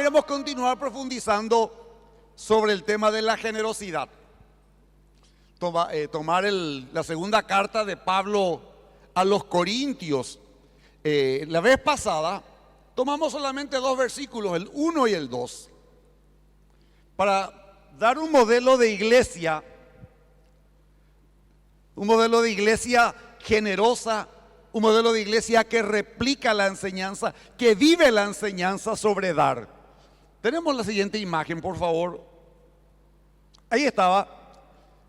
queremos continuar profundizando sobre el tema de la generosidad. Tomar la segunda carta de Pablo a los Corintios. La vez pasada tomamos solamente 2 versículos, el 1 y el 2, para dar un modelo de iglesia generosa, un modelo de iglesia que replica la enseñanza, que vive la enseñanza sobre dar. Tenemos la siguiente imagen, por favor. Ahí estaba.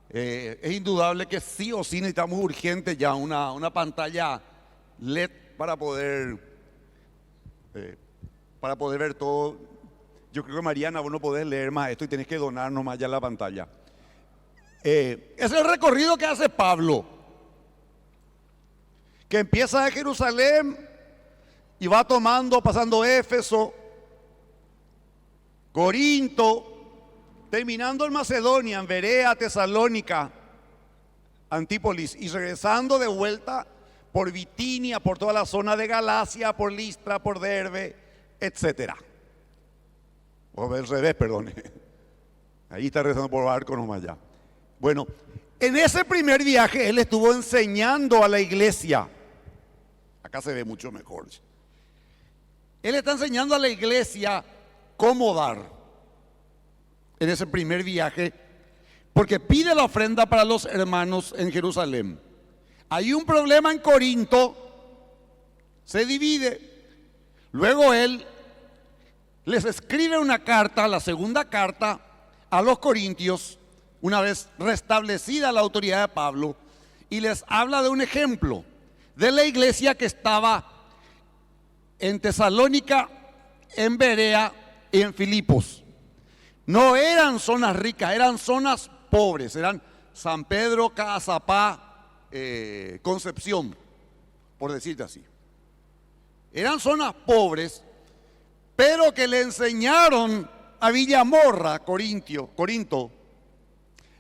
Es indudable que sí o sí necesitamos urgente ya una pantalla LED para poder ver todo. Yo creo que Mariana, vos no podés leer más esto y tenés que donar nomás ya la pantalla. Es el recorrido que hace Pablo, que empieza de Jerusalén y va pasando Éfeso, Corinto, terminando en Macedonia, en Berea, Tesalónica, Antípolis, y regresando de vuelta por Bitinia, por toda la zona de Galacia, por Listra, por Derbe, etc. O al revés, perdón. Ahí está regresando por barco nomás ya. Bueno, en ese primer viaje él estuvo enseñando a la iglesia. Acá se ve mucho mejor. Él está enseñando a la iglesia cómo dar. En ese primer viaje, porque pide la ofrenda para los hermanos en Jerusalén. Hay un problema en Corinto, se divide. Luego él les escribe una carta, la segunda carta a los corintios, una vez restablecida la autoridad de Pablo, y les habla de un ejemplo de la iglesia que estaba en Tesalónica, en Berea y en Filipos. No eran zonas ricas, eran zonas pobres, eran San Pedro, Cazapá, Concepción, por decirte así. Eran zonas pobres, pero que le enseñaron a Villamorra, Corinto,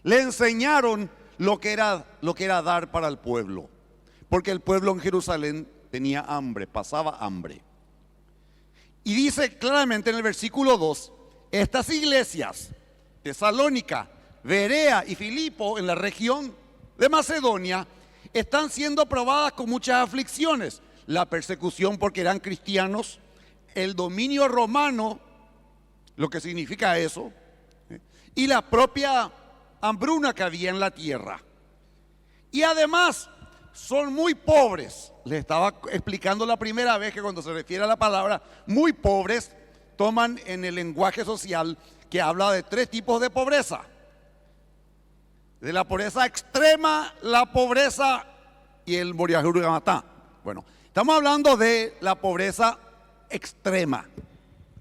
le enseñaron lo que era dar para el pueblo, porque el pueblo en Jerusalén tenía hambre, pasaba hambre. Y dice claramente en el versículo 2, estas iglesias, Tesalónica, Berea y Filipo, en la región de Macedonia, están siendo probadas con muchas aflicciones. La persecución porque eran cristianos, el dominio romano, lo que significa eso, y la propia hambruna que había en la tierra. Y además son muy pobres. Les estaba explicando la primera vez que cuando se refiere a la palabra muy pobres, toman en el lenguaje social que habla de 3 tipos de pobreza. De la pobreza extrema, la pobreza y el moriajurugamatá. Bueno, estamos hablando de la pobreza extrema.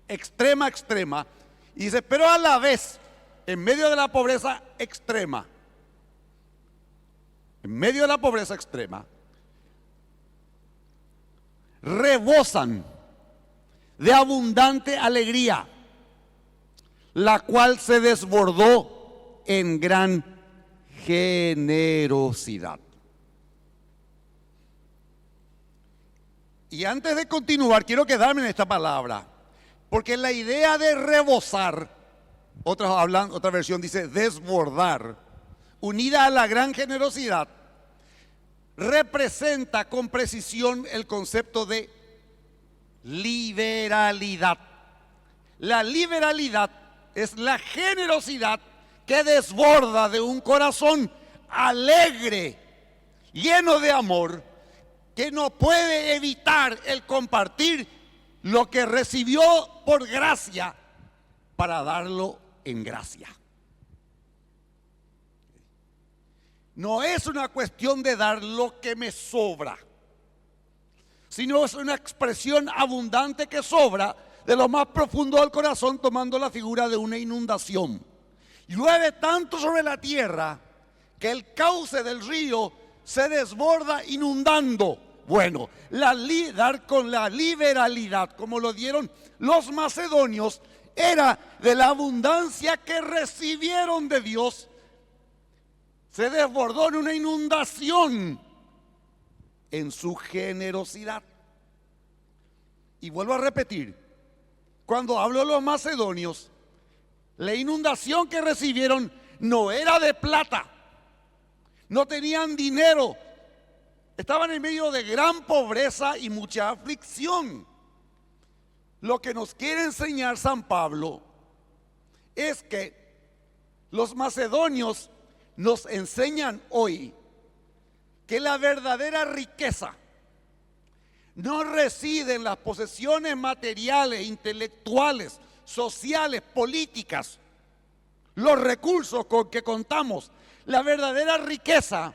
Extrema. Y dice, pero a la vez, en medio de la pobreza extrema, rebosan de abundante alegría, la cual se desbordó en gran generosidad. Y antes de continuar, quiero quedarme en esta palabra, porque la idea de rebosar, otra versión dice desbordar, unida a la gran generosidad, representa con precisión el concepto de liberalidad. La liberalidad es la generosidad que desborda de un corazón alegre, lleno de amor, que no puede evitar el compartir lo que recibió por gracia para darlo en gracia. No es una cuestión de dar lo que me sobra, sino es una expresión abundante que sobra de lo más profundo del corazón, tomando la figura de una inundación. Llueve tanto sobre la tierra que el cauce del río se desborda inundando. Bueno, dar con la liberalidad, como lo dieron los macedonios, era de la abundancia que recibieron de Dios. Se desbordó en una inundación en su generosidad. Y vuelvo a repetir, cuando hablo de los macedonios, la inundación que recibieron no era de plata, no tenían dinero, estaban en medio de gran pobreza y mucha aflicción. Lo que nos quiere enseñar San Pablo es que los macedonios nos enseñan hoy que la verdadera riqueza no reside en las posesiones materiales, intelectuales, sociales, políticas, los recursos con que contamos. La verdadera riqueza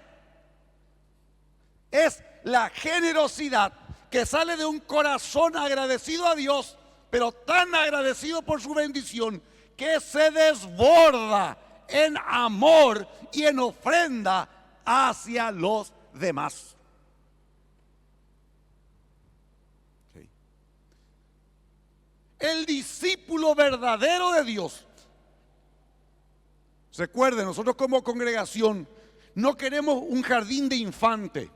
es la generosidad que sale de un corazón agradecido a Dios, pero tan agradecido por su bendición que se desborda en amor y en ofrenda hacia los demás. Sí. El discípulo verdadero de Dios. Recuerden, nosotros como congregación no queremos un jardín de infante,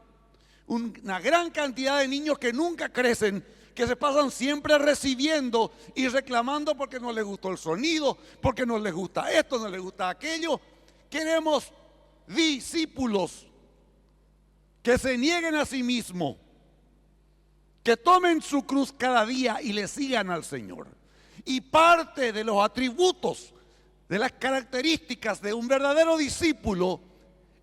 una gran cantidad de niños que nunca crecen, que se pasan siempre recibiendo y reclamando porque no les gustó el sonido, porque no les gusta esto, no les gusta aquello. Queremos discípulos que se nieguen a sí mismos, que tomen su cruz cada día y le sigan al Señor. Y parte de los atributos, de las características de un verdadero discípulo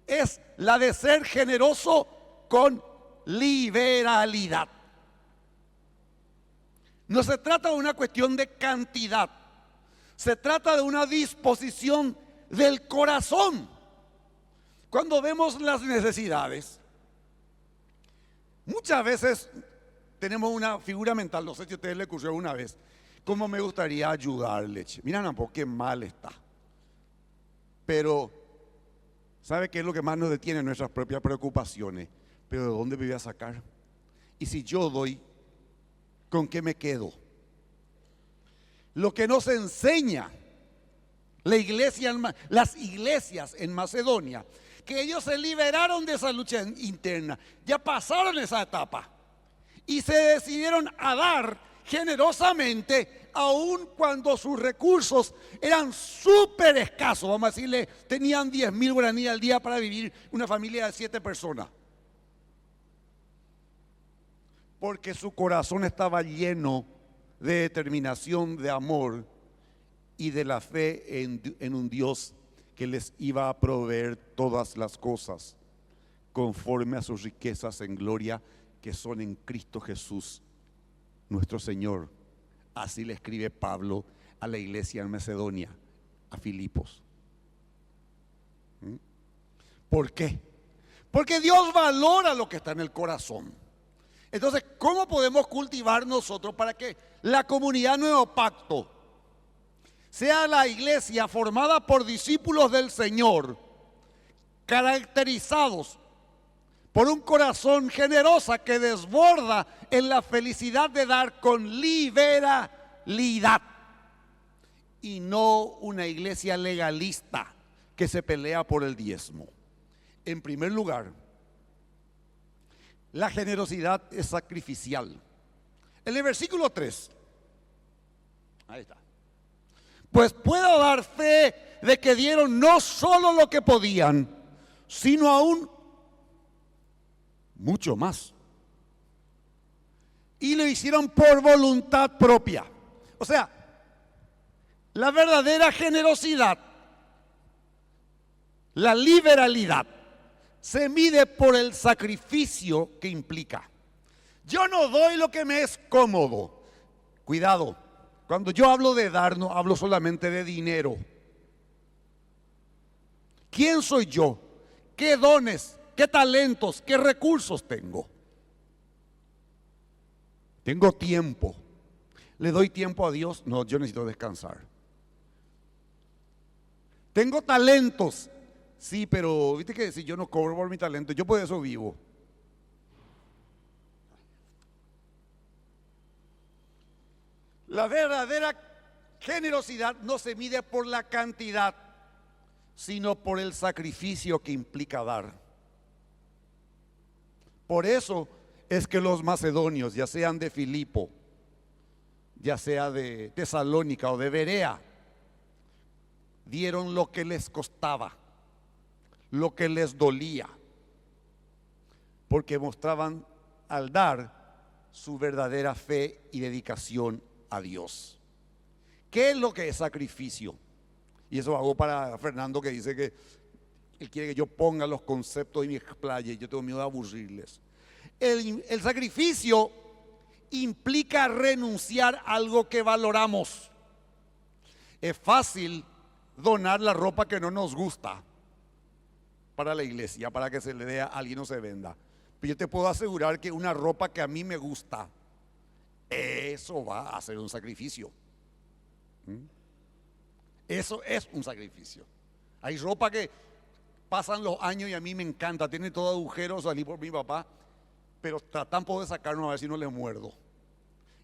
es la de ser generoso con liberalidad. No se trata de una cuestión de cantidad, se trata de una disposición del corazón. Cuando vemos las necesidades, muchas veces tenemos una figura mental, no sé si a ustedes les ocurrió una vez, cómo me gustaría ayudarle. Miren un poco qué mal está. Pero, ¿sabe qué es lo que más nos detiene? Nuestras propias preocupaciones. Pero ¿de dónde me voy a sacar? Y si yo doy, ¿con qué me quedo? Lo que nos enseña la iglesia, las iglesias en Macedonia, que ellos se liberaron de esa lucha interna, ya pasaron esa etapa y se decidieron a dar generosamente, aun cuando sus recursos eran súper escasos. Vamos a decirle, tenían 10.000 guaraníes al día para vivir una familia de 7 personas. Porque su corazón estaba lleno de determinación, de amor y de la fe en un Dios que les iba a proveer todas las cosas conforme a sus riquezas en gloria que son en Cristo Jesús nuestro Señor. Así le escribe Pablo a la iglesia en Macedonia, a Filipos. ¿Por qué? Porque Dios valora lo que está en el corazón. Entonces, ¿cómo podemos cultivar nosotros para que la comunidad Nuevo Pacto sea la iglesia formada por discípulos del Señor, caracterizados por un corazón generoso que desborda en la felicidad de dar con liberalidad, y no una iglesia legalista que se pelea por el diezmo? En primer lugar, la generosidad es sacrificial. En el versículo 3, ahí está. Pues puedo dar fe de que dieron no solo lo que podían, sino aún mucho más. Y lo hicieron por voluntad propia. O sea, la verdadera generosidad, la liberalidad, se mide por el sacrificio que implica. Yo no doy lo que me es cómodo. Cuidado, cuando yo hablo de dar, no hablo solamente de dinero. ¿Quién soy yo? ¿Qué dones? ¿Qué talentos? ¿Qué recursos tengo? Tengo tiempo. ¿Le doy tiempo a Dios? No, yo necesito descansar. Tengo talentos. Sí, pero viste que si yo no cobro por mi talento, yo por eso vivo. La verdadera generosidad no se mide por la cantidad, sino por el sacrificio que implica dar. Por eso es que los macedonios, ya sean de Filipo ya sea de Tesalónica o de Berea, dieron lo que les costaba, lo que les dolía, porque mostraban al dar su verdadera fe y dedicación a Dios. ¿Qué es lo que es sacrificio? Y eso hago para Fernando, que dice que él quiere que yo ponga los conceptos y me explaye. Yo tengo miedo de aburrirles. El sacrificio implica renunciar a algo que valoramos. Es fácil donar la ropa que no nos gusta para la iglesia, para que se le dé a alguien o se venda. Pero yo te puedo asegurar que una ropa que a mí me gusta, eso va a ser un sacrificio. Eso es un sacrificio. Hay ropa que pasan los años y a mí me encanta, tiene todo agujeros, salí por mi papá, pero tratan de sacarnos a ver si no le muerdo.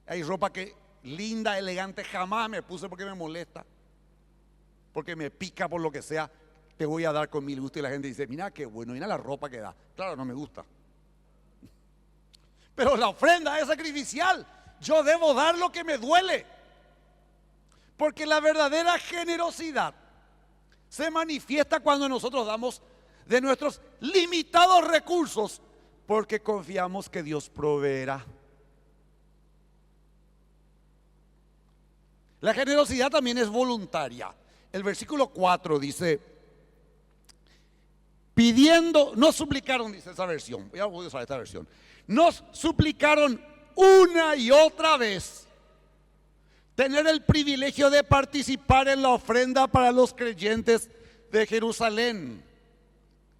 Hay ropa que linda, elegante, jamás me puse porque me molesta, porque me pica, por lo que sea. Te voy a dar con mil gusto, y la gente dice: mira qué bueno, mira la ropa que da. Claro, no me gusta, pero la ofrenda es sacrificial. Yo debo dar lo que me duele, porque la verdadera generosidad se manifiesta cuando nosotros damos de nuestros limitados recursos, porque confiamos que Dios proveerá. La generosidad también es voluntaria. El versículo 4 dice: pidiendo, nos suplicaron, dice esa versión, voy a usar esta versión, nos suplicaron una y otra vez tener el privilegio de participar en la ofrenda para los creyentes de Jerusalén.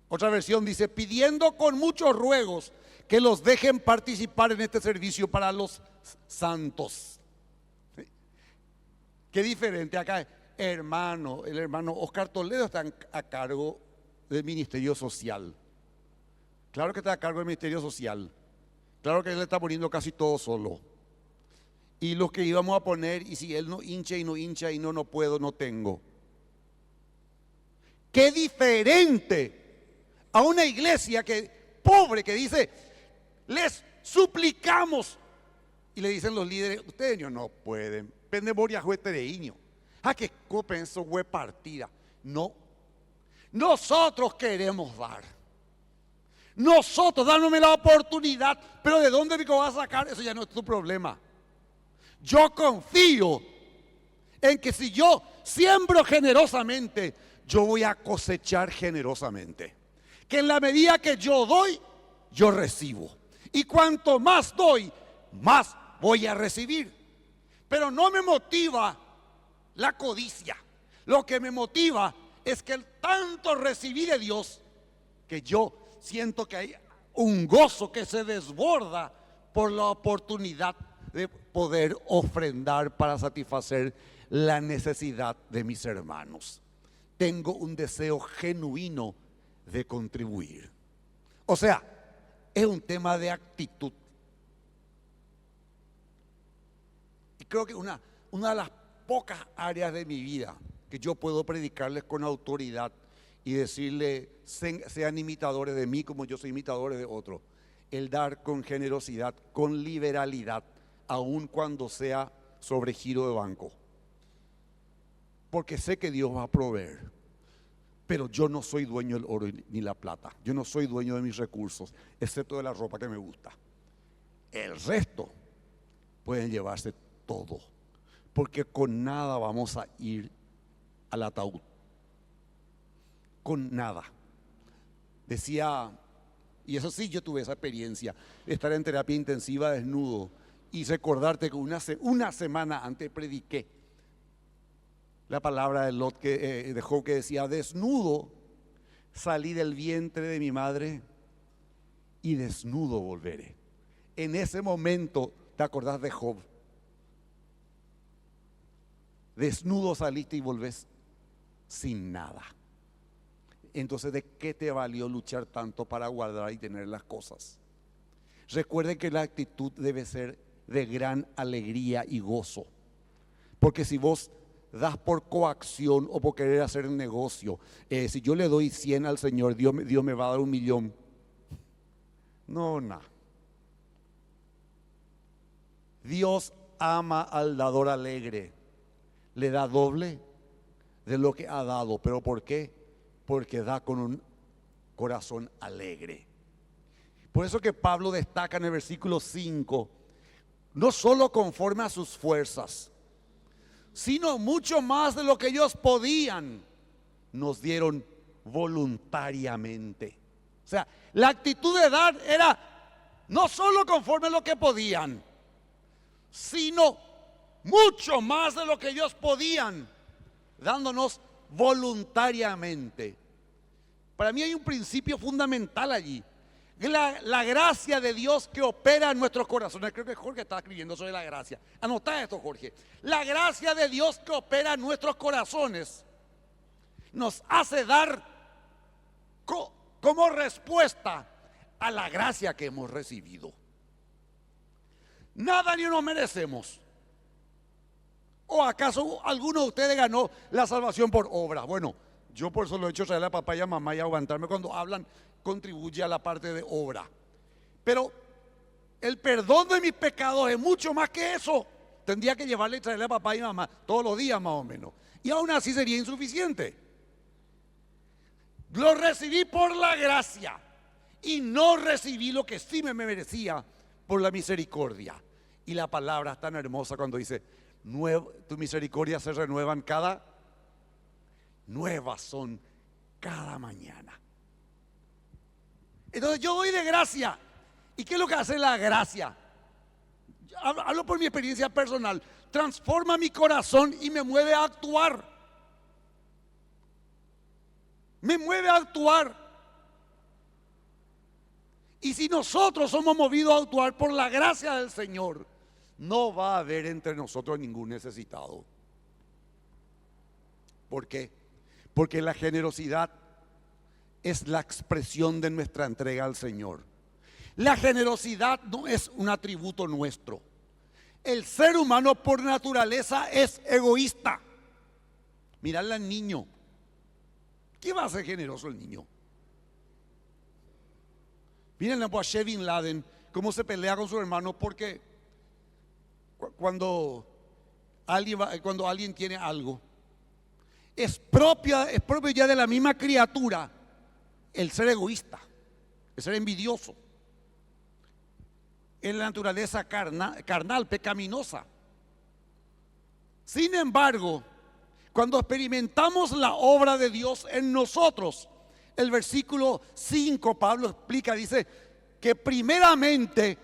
Otra versión dice: pidiendo con muchos ruegos que los dejen participar en este servicio para los santos. Qué diferente acá, hermano. El hermano Oscar Toledo está a cargo del ministerio social. Claro que está a cargo del ministerio social. Claro que él está poniendo casi todo solo. Y los que íbamos a poner, y si él no hincha y no puedo, no tengo. Qué diferente a una iglesia pobre que dice: les suplicamos. Y le dicen los líderes: ustedes no pueden. Pendemoria juete de iño. Que copenso hue partida. No. Nosotros queremos dar. Nosotros, dándome la oportunidad. Pero ¿de dónde me vas a sacar? Eso ya no es tu problema. Yo confío en que si yo siembro generosamente, yo voy a cosechar generosamente. Que en la medida que yo doy, yo recibo. Y cuanto más doy, más voy a recibir. Pero no me motiva la codicia. Lo que me motiva es que el tanto recibí de Dios, que yo siento que hay un gozo que se desborda por la oportunidad de poder ofrendar para satisfacer la necesidad de mis hermanos. Tengo un deseo genuino de contribuir. O sea, es un tema de actitud. Y creo que una de las pocas áreas de mi vida que yo puedo predicarles con autoridad y decirles: sean imitadores de mí como yo soy imitador de otros. El dar con generosidad, con liberalidad, aun cuando sea sobre giro de banco. Porque sé que Dios va a proveer. Pero yo no soy dueño del oro ni la plata. Yo no soy dueño de mis recursos, excepto de la ropa que me gusta. El resto pueden llevarse todo, porque con nada vamos a ir al ataúd. Con nada. Decía, y eso sí, yo tuve esa experiencia de estar en terapia intensiva desnudo y recordarte que una semana antes prediqué la palabra de Lot, de Job, que decía: desnudo salí del vientre de mi madre y desnudo volveré. En ese momento te acordás de Job. Desnudo saliste y volvés sin nada. Entonces, ¿de qué te valió luchar tanto para guardar y tener las cosas? Recuerden que la actitud debe ser de gran alegría y gozo. Porque si vos das por coacción o por querer hacer un negocio, si yo le doy 100 al Señor, Dios me va a dar 1.000.000. No, nada. Dios ama al dador alegre. Le da doble de lo que ha dado. ¿Pero por qué? Porque da con un corazón alegre. Por eso que Pablo destaca en el versículo 5, no solo conforme a sus fuerzas, sino mucho más de lo que ellos podían, nos dieron voluntariamente. O sea, la actitud de dar era no solo conforme a lo que podían, sino mucho más de lo que ellos podían, dándonos voluntariamente. Para mí hay un principio fundamental allí. La gracia de Dios que opera en nuestros corazones. Creo que Jorge está escribiendo sobre la gracia. Anotá esto, Jorge. La gracia de Dios que opera en nuestros corazones nos hace dar como respuesta a la gracia que hemos recibido. Nada ni nos merecemos. ¿O acaso alguno de ustedes ganó la salvación por obra? Bueno, yo por eso lo he hecho traer a papá y a mamá y aguantarme cuando hablan, contribuye a la parte de obra. Pero el perdón de mis pecados es mucho más que eso. Tendría que llevarle y traerle a papá y mamá todos los días más o menos. Y aún así sería insuficiente. Lo recibí por la gracia y no recibí lo que sí me merecía por la misericordia. Y la palabra es tan hermosa cuando dice, tu misericordia se renuevan nuevas son cada mañana. Entonces yo doy de gracia. ¿Y qué es lo que hace la gracia? Hablo por mi experiencia personal. Transforma mi corazón y me mueve a actuar. Me mueve a actuar. Y si nosotros somos movidos a actuar por la gracia del Señor, no va a haber entre nosotros ningún necesitado. ¿Por qué? Porque la generosidad es la expresión de nuestra entrega al Señor. La generosidad no es un atributo nuestro. El ser humano por naturaleza es egoísta. Mirarle al niño. ¿Qué va a ser generoso el niño? Miren a Sheikh Bin Laden cómo se pelea con su hermano porque cuando alguien tiene algo, es propio ya de la misma criatura el ser egoísta, el ser envidioso. Es la naturaleza carnal, pecaminosa. Sin embargo, cuando experimentamos la obra de Dios en nosotros, el versículo 5, Pablo explica, dice que primeramente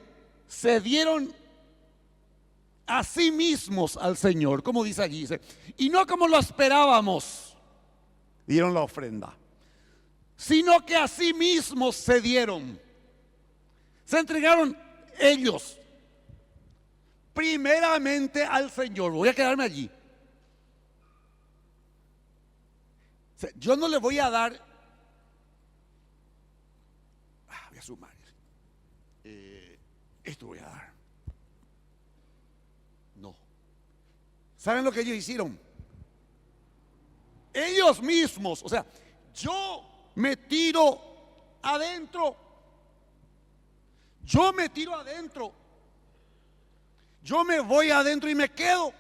se dieron a sí mismos al Señor, como dice allí, dice, y no como lo esperábamos, dieron la ofrenda, sino que a sí mismos se dieron, se entregaron ellos primeramente al Señor. Voy a quedarme allí. Yo no le voy a dar, voy a sumar, esto voy a dar. No. ¿Saben lo que ellos hicieron? Ellos mismos, o sea, yo me tiro adentro. Yo me tiro adentro. Yo me voy adentro y me quedo.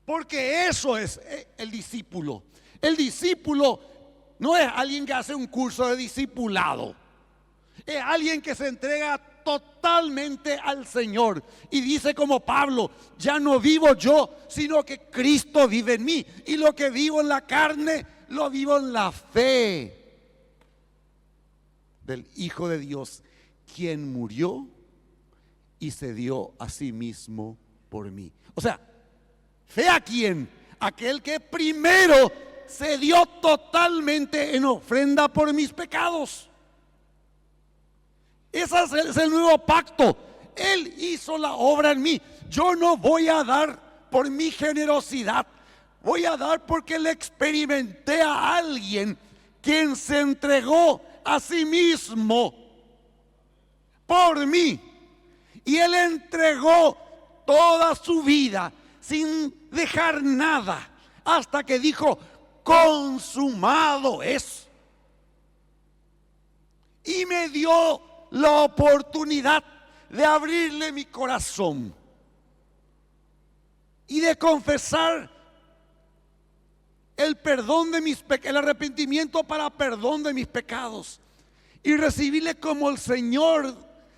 Porque eso es el discípulo. El discípulo no es alguien que hace un curso de discipulado. Es alguien que se entrega totalmente al Señor. Y dice como Pablo, ya no vivo yo, sino que Cristo vive en mí. Y lo que vivo en la carne, lo vivo en la fe del Hijo de Dios, quien murió y se dio a sí mismo por mí. O sea, ¿fe a quién? Aquel que primero se dio totalmente en ofrenda por mis pecados. Ese es el nuevo pacto. Él hizo la obra en mí. Yo no voy a dar por mi generosidad. Voy a dar porque le experimenté a alguien quien se entregó a sí mismo por mí. Y él entregó toda su vida sin dejar nada hasta que dijo, consumado es. Y me dio la oportunidad de abrirle mi corazón. y de confesar el perdón de el arrepentimiento para perdón de mis pecados y recibirle como el Señor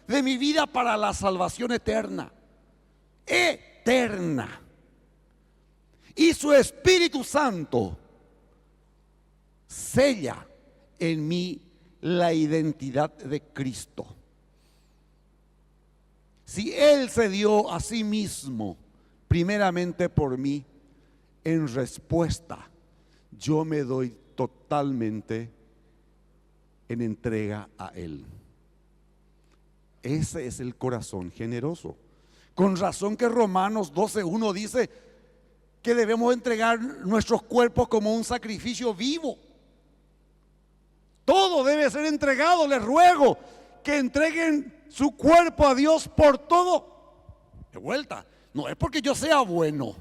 de mi vida para la salvación eterna. Eterna. Y su Espíritu Santo sella en mí la identidad de Cristo. Si Él se dio a sí mismo primeramente por mí, en respuesta yo me doy totalmente en entrega a Él. Ese es el corazón generoso. Con razón que Romanos 12:1 dice que debemos entregar nuestros cuerpos como un sacrificio vivo. Todo debe ser entregado. Les ruego que entreguen su cuerpo a Dios por todo. De vuelta, no es porque yo sea bueno,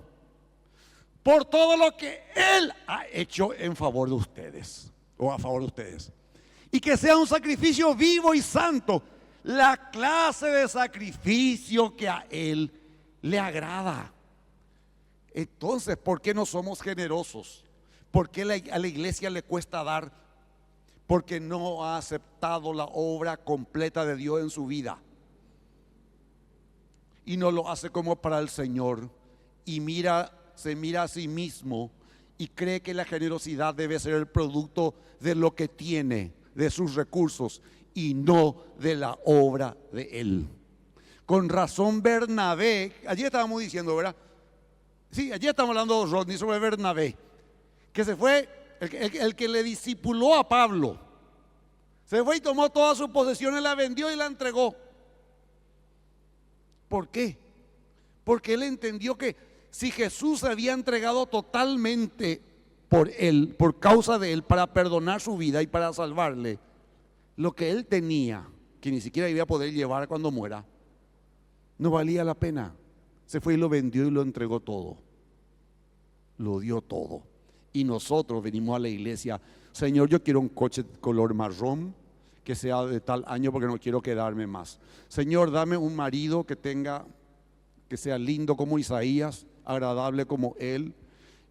por todo lo que Él ha hecho en favor de ustedes o a favor de ustedes. Y que sea un sacrificio vivo y santo, la clase de sacrificio que a Él le agrada. Entonces, ¿por qué no somos generosos? ¿Por qué a la iglesia le cuesta dar? Porque no ha aceptado la obra completa de Dios en su vida. Y no lo hace como para el Señor. Y se mira a sí mismo y cree que la generosidad debe ser el producto de lo que tiene, de sus recursos, y no de la obra de Él. Con razón Bernabé, ayer estábamos diciendo, ¿verdad? Sí, ayer estamos hablando de Rodney sobre Bernabé, que se fue, el que le discipuló a Pablo. Se fue y tomó todas sus posesiones, la vendió y la entregó. ¿Por qué? Porque él entendió que si Jesús se había entregado totalmente por él, por causa de él, para perdonar su vida y para salvarle, lo que él tenía, que ni siquiera iba a poder llevar cuando muera, no valía la pena. Se fue y lo vendió y lo entregó todo. Lo dio todo. Y nosotros venimos a la iglesia: Señor, yo quiero un coche color marrón, que sea de tal año porque no quiero quedarme más. Señor, dame un marido que sea lindo como Isaías, agradable como él,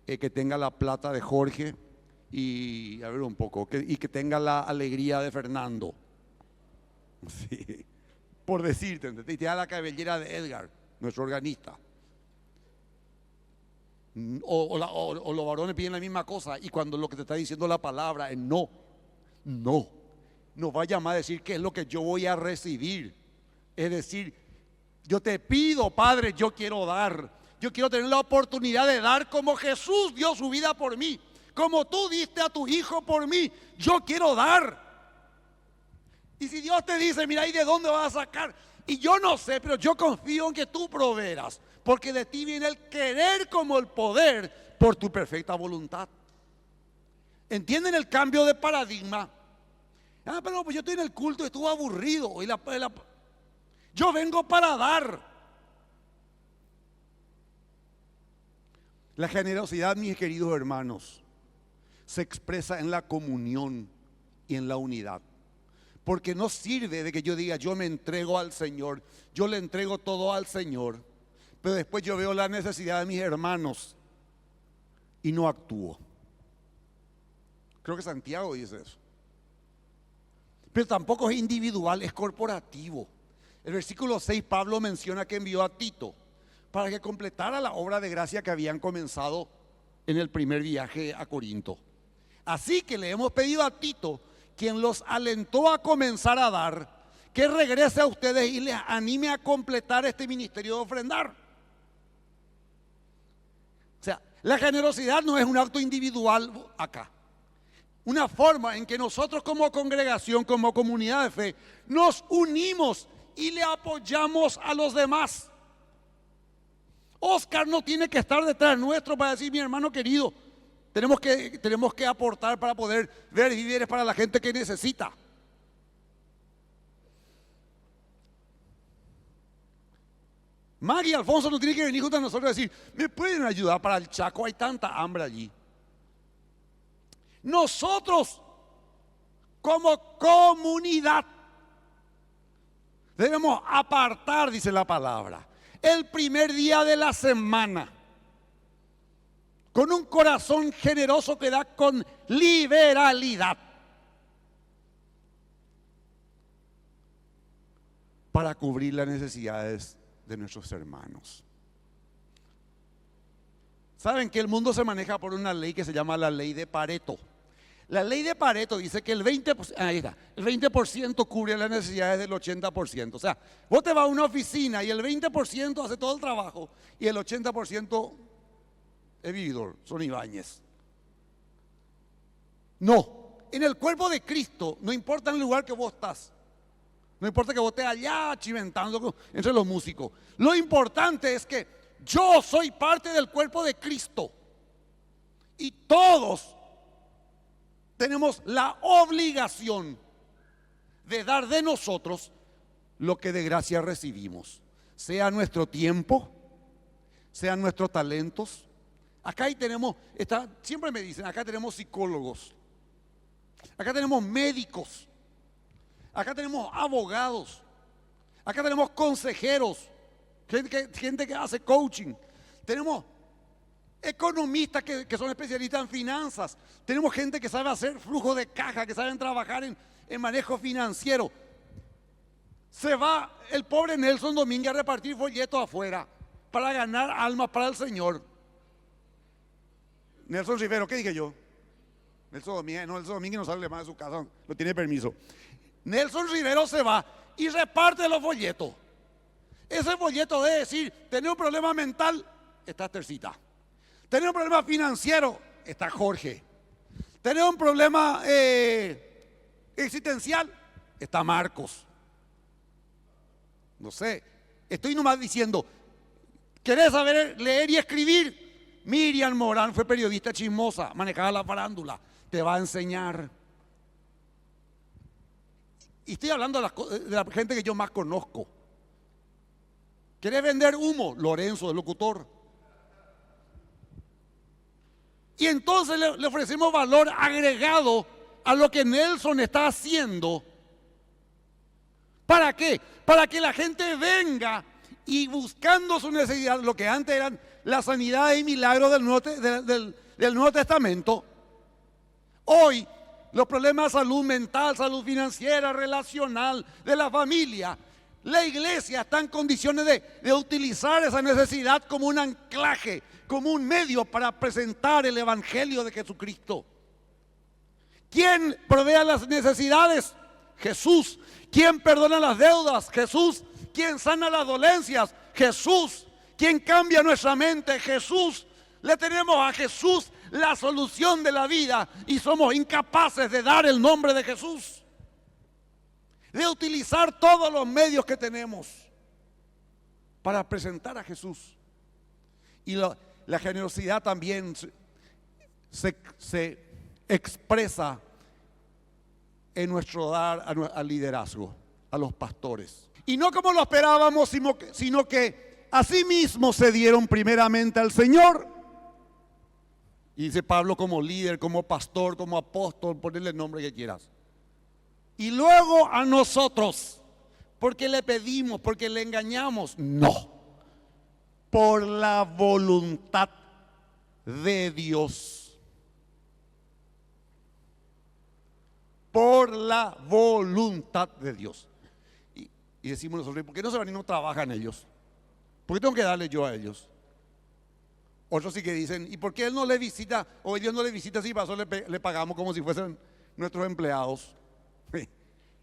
que tenga la plata de Jorge y, a ver un poco, y que tenga la alegría de Fernando. Sí, por decirte, y te da la cabellera de Edgar, nuestro organista. O los varones piden la misma cosa, y cuando lo que te está diciendo la palabra es no vaya más a decir qué es lo que yo voy a recibir. Es decir, yo te pido, Padre, yo quiero dar. Yo quiero tener la oportunidad de dar como Jesús dio su vida por mí, como tú diste a tu hijo por mí. Yo quiero dar. Y si Dios te dice, mira, ¿y de dónde vas a sacar? Y yo no sé, pero yo confío en que tú proveerás, porque de ti viene el querer como el poder por tu perfecta voluntad. ¿Entienden el cambio de paradigma? Pero pues yo estoy en el culto y estuve aburrido. Yo vengo para dar. La generosidad, mis queridos hermanos, se expresa en la comunión y en la unidad. Porque no sirve de que yo diga, yo me entrego al Señor, yo le entrego todo al Señor, pero después yo veo la necesidad de mis hermanos y no actúo. Creo que Santiago dice eso. Pero tampoco es individual, es corporativo. El versículo 6, Pablo menciona que envió a Tito para que completara la obra de gracia que habían comenzado en el primer viaje a Corinto. Así que le hemos pedido a Tito, quien los alentó a comenzar a dar, que regrese a ustedes y les anime a completar este ministerio de ofrendar. O sea, la generosidad no es un acto individual acá. Una forma en que nosotros como congregación, como comunidad de fe, nos unimos y le apoyamos a los demás. Oscar no tiene que estar detrás nuestro para decir, mi hermano querido, tenemos que aportar para poder ver víveres para la gente que necesita. Maggie y Alfonso no tienen que venir junto a nosotros y decir, ¿me pueden ayudar para el Chaco? Hay tanta hambre allí. Nosotros, como comunidad, debemos apartar, dice la palabra, el primer día de la semana con un corazón generoso que da con liberalidad para cubrir las necesidades de nuestros hermanos. Saben que el mundo se maneja por una ley que se llama la ley de Pareto. La ley de Pareto dice que el 20% cubre las necesidades del 80%. O sea, vos te vas a una oficina y el 20% hace todo el trabajo y el 80% es vividor, son Ibáñez. No, en el cuerpo de Cristo, no importa en el lugar que vos estás, no importa que vos estés allá chimentando entre los músicos, lo importante es que yo soy parte del cuerpo de Cristo y todos tenemos la obligación de dar de nosotros lo que de gracia recibimos, sea nuestro tiempo, sean nuestros talentos. Acá ahí tenemos, siempre me dicen, acá tenemos psicólogos, acá tenemos médicos, acá tenemos abogados, acá tenemos consejeros, gente que hace coaching, tenemos economistas que son especialistas en finanzas, tenemos gente que sabe hacer flujo de caja, que saben trabajar en manejo financiero. Se va el pobre Nelson Domínguez a repartir folletos afuera para ganar almas para el Señor. Nelson Rivero, ¿qué dije yo? Nelson Domínguez no sale más de su casa, no tiene permiso. Nelson Rivero se va y reparte los folletos. Ese folleto debe decir: tener un problema mental, está Tercita. Tener un problema financiero, está Jorge. Tener un problema existencial, está Marcos. No sé, estoy nomás diciendo, ¿querés saber leer y escribir? Miriam Morán fue periodista chismosa, manejaba la farándula, te va a enseñar. Y estoy hablando de la gente que yo más conozco. ¿Querés vender humo? Lorenzo, el locutor. Y entonces le ofrecemos valor agregado a lo que Nelson está haciendo. ¿Para qué? Para que la gente venga y buscando su necesidad, lo que antes eran la sanidad y milagros del Nuevo Testamento, hoy los problemas de salud mental, salud financiera, relacional, de la familia, la iglesia está en condiciones de utilizar esa necesidad como un anclaje, como un medio para presentar el evangelio de Jesucristo. ¿Quién provee las necesidades? Jesús. ¿Quién perdona las deudas? Jesús. ¿Quién sana las dolencias? Jesús. ¿Quién cambia nuestra mente? Jesús. Le tenemos a Jesús la solución de la vida y somos incapaces de dar el nombre de Jesús, de utilizar todos los medios que tenemos para presentar a Jesús. Y la generosidad también se expresa en nuestro dar al liderazgo, a los pastores. Y no como lo esperábamos, sino que asimismo se dieron primeramente al Señor. Y dice Pablo, como líder, como pastor, como apóstol, ponle el nombre que quieras. Y luego a nosotros, porque le pedimos, porque le engañamos. No, por la voluntad de Dios. Por la voluntad de Dios. Y decimos nosotros, ¿por qué no se van y no trabajan ellos? ¿Por qué tengo que darle yo a ellos? Otros sí que dicen, ¿y por qué él no le visita? O ellos no le visitan, si pasó le pagamos como si fuesen nuestros empleados.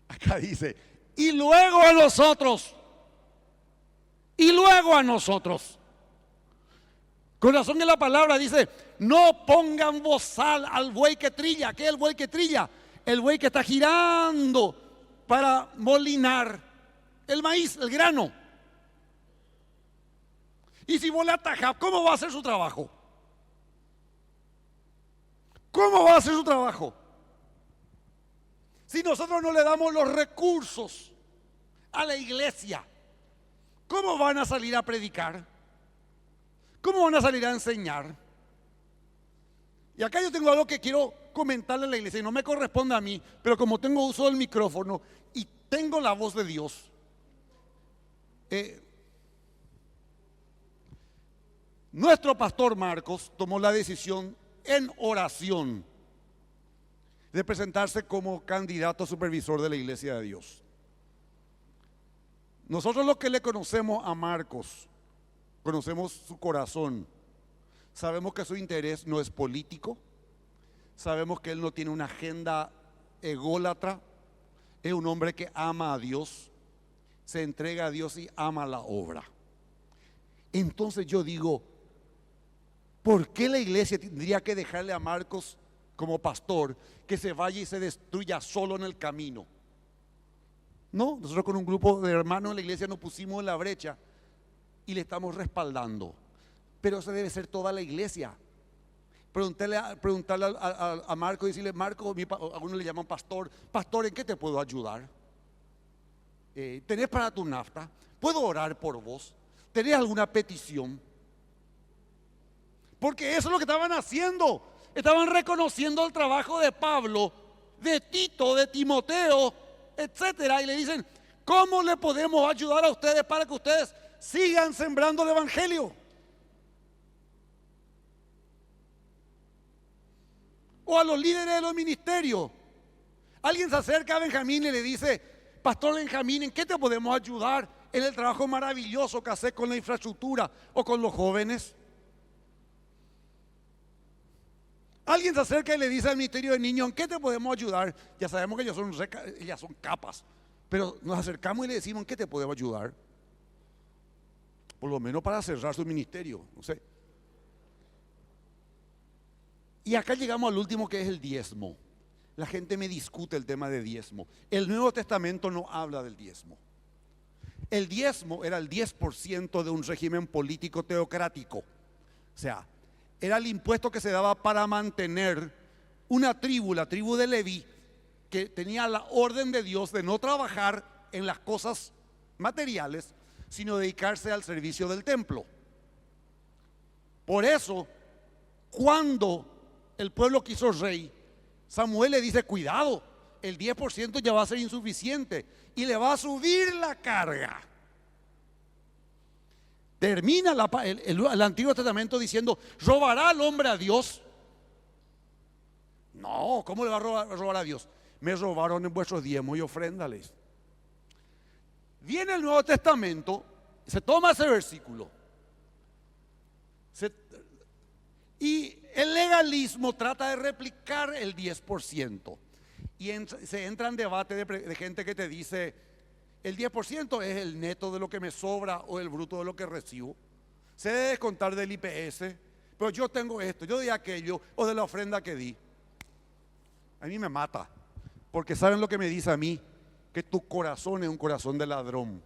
Acá dice, y luego a nosotros. Y luego a nosotros. Con razón en la palabra dice, no pongan bozal al buey que trilla. ¿Qué es el buey que trilla? El buey que está girando para molinar el maíz, el grano. Y si vos le atajas, ¿cómo va a hacer su trabajo? ¿Cómo va a hacer su trabajo? Si nosotros no le damos los recursos a la iglesia, ¿cómo van a salir a predicar? ¿Cómo van a salir a enseñar? Y acá yo tengo algo que quiero comentarle a la iglesia y no me corresponde a mí, pero como tengo uso del micrófono y tengo la voz de Dios, nuestro pastor Marcos tomó la decisión en oración de presentarse como candidato a supervisor de la Iglesia de Dios. Nosotros los que le conocemos a Marcos, conocemos su corazón, sabemos que su interés no es político, sabemos que él no tiene una agenda ególatra, es un hombre que ama a Dios, se entrega a Dios y ama la obra. Entonces yo digo, ¿por qué la iglesia tendría que dejarle a Marcos como pastor que se vaya y se destruya solo en el camino? No, nosotros con un grupo de hermanos en la iglesia nos pusimos en la brecha y le estamos respaldando. Pero eso debe ser toda la iglesia. Preguntarle a Marco y decirle, Marco, algunos le llaman pastor, pastor, ¿en qué te puedo ayudar? ¿Tenés para tu nafta? ¿Puedo orar por vos? ¿Tenés alguna petición? Porque eso es lo que estaban haciendo. Estaban reconociendo el trabajo de Pablo, de Tito, de Timoteo, etcétera, y le dicen, ¿cómo le podemos ayudar a ustedes para que ustedes sigan sembrando el evangelio? O a los líderes de los ministerios. Alguien se acerca a Benjamín y le dice, pastor Benjamín, ¿en qué te podemos ayudar en el trabajo maravilloso que haces con la infraestructura o con los jóvenes? Alguien se acerca y le dice al ministerio de niños, ¿en qué te podemos ayudar? Ya sabemos que ellas son capas, pero nos acercamos y le decimos, ¿en qué te podemos ayudar? Por lo menos para cerrar su ministerio, no sé. Y acá llegamos al último, que es el diezmo. La gente me discute el tema de diezmo. El Nuevo Testamento no habla del diezmo. El diezmo era el 10% de un régimen político teocrático. O sea, era el impuesto que se daba para mantener una tribu, la tribu de Leví, que tenía la orden de Dios de no trabajar en las cosas materiales, sino dedicarse al servicio del templo. Por eso, cuando el pueblo quiso rey, Samuel le dice, cuidado, el 10% ya va a ser insuficiente y le va a subir la carga. Termina el Antiguo Testamento diciendo, ¿robará el hombre a Dios? No, ¿cómo le va a robar a Dios? Me robaron en vuestros diezmos y ofréndales. Viene el Nuevo Testamento, se toma ese versículo y el legalismo trata de replicar el 10%. Y se entra en debate de gente que te dice, el 10% es el neto de lo que me sobra o el bruto de lo que recibo. Se debe descontar del IPS, pero yo tengo esto, yo di aquello, o de la ofrenda que di. A mí me mata, porque ¿saben lo que me dice a mí? Que tu corazón es un corazón de ladrón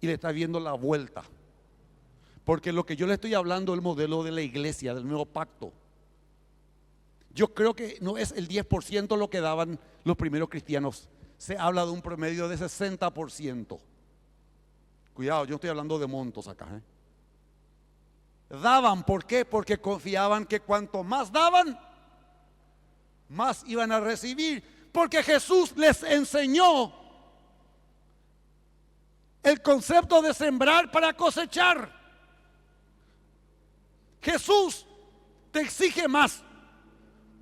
y le está viendo la vuelta. Porque lo que yo le estoy hablando es el modelo de la iglesia, del nuevo pacto. Yo creo que no es el 10% lo que daban los primeros cristianos. Se habla de un promedio de 60%. Cuidado, yo no estoy hablando de montos acá. Daban, ¿por qué? Porque confiaban que cuanto más daban, más iban a recibir. Porque Jesús les enseñó el concepto de sembrar para cosechar. Jesús te exige más,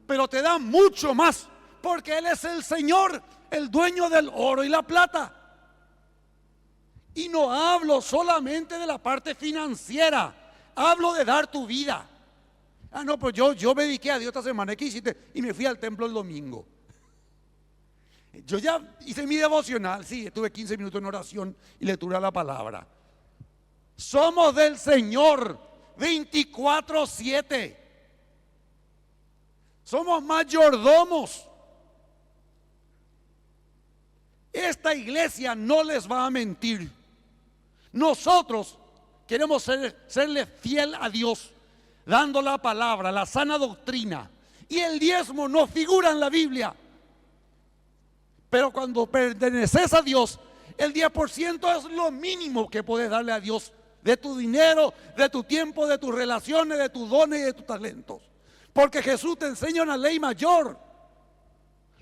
pero te da mucho más, porque Él es el Señor, el dueño del oro y la plata. Y no hablo solamente de la parte financiera, hablo de dar tu vida. Ah, no, pues yo me dediqué a Dios esta semana. ¿Qué hiciste? Y me fui al templo el domingo. Yo ya hice mi devocional, sí, estuve 15 minutos en oración y lectura de la palabra. Somos del Señor 24/7. Somos mayordomos. Esta iglesia no les va a mentir. Nosotros queremos serle fiel a Dios, dando la palabra, la sana doctrina. Y el diezmo no figura en la Biblia. Pero cuando perteneces a Dios, el 10% es lo mínimo que puedes darle a Dios. De tu dinero, de tu tiempo, de tus relaciones, de tus dones y de tus talentos. Porque Jesús te enseña una ley mayor.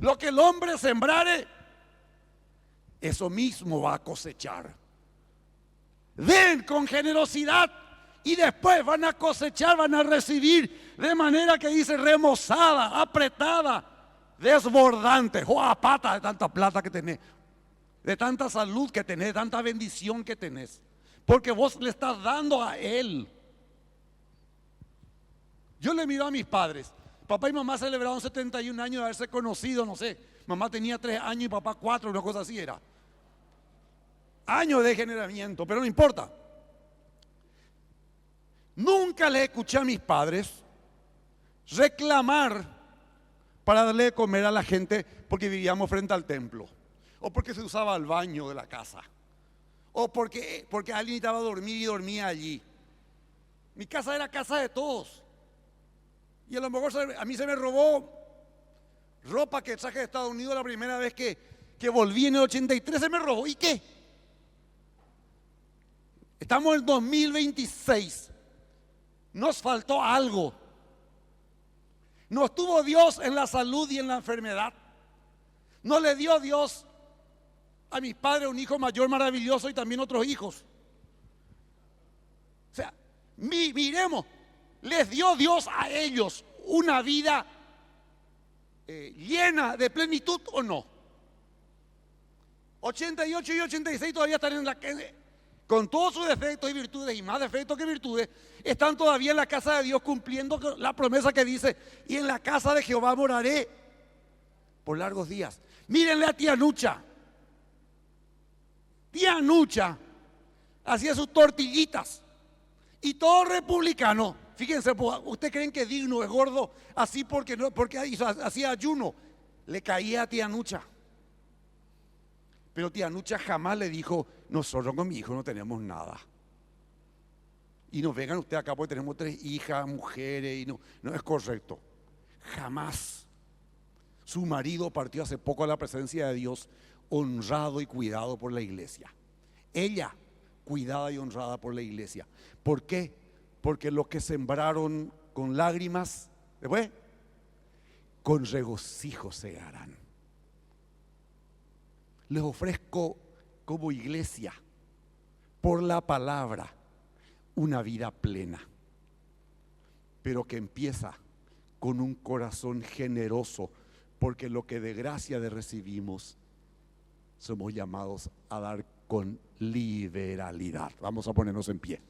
Lo que el hombre sembrare, eso mismo va a cosechar. Den con generosidad Y después van a cosechar, van a recibir de manera que dice remozada, apretada, desbordante. ¡Joa, pata de tanta plata que tenés! De tanta salud que tenés, de tanta bendición que tenés. Porque vos le estás dando a Él. Yo le miro a mis padres. Papá y mamá celebraron 71 años de haberse conocido, no sé. Mamá tenía 3 años y papá 4, una cosa así era. Años de generamiento, pero no importa. Nunca le escuché a mis padres reclamar para darle de comer a la gente porque vivíamos frente al templo, o porque se usaba el baño de la casa, o porque alguien necesitaba dormir y dormía allí. Mi casa era casa de todos. Y a lo mejor a mí se me robó ropa que traje de Estados Unidos la primera vez que volví en el 83, se me robó. ¿Y qué? Estamos en 2026. Nos faltó algo. No estuvo Dios en la salud y en la enfermedad. No le dio Dios a mis padres un hijo mayor maravilloso y también otros hijos. O sea, miremos, les dio Dios a ellos una vida llena de plenitud o no. 88 y 86 todavía están en la con todos sus defectos y virtudes, y más defectos que virtudes, están todavía en la casa de Dios cumpliendo la promesa que dice: y en la casa de Jehová moraré por largos días. Mírenle a tía Nucha. Tía Nucha hacía sus tortillitas y todo republicano. Fíjense, ¿ustedes creen que Digno es gordo así porque hacía ayuno? Le caía a tía Nucha. Pero tía Nucha jamás le dijo: nosotros con mi hijo no tenemos nada. Y nos vengan ustedes acá porque tenemos 3 hijas, mujeres, y no es correcto. Jamás. Su marido partió hace poco a la presencia de Dios, honrado y cuidado por la iglesia. Ella, cuidada y honrada por la iglesia. ¿Por qué? Porque lo que sembraron con lágrimas, después, con regocijo segarán. Les ofrezco como iglesia, por la palabra, una vida plena, pero que empieza con un corazón generoso, porque lo que de gracia de recibimos, somos llamados a dar con liberalidad. Vamos a ponernos en pie.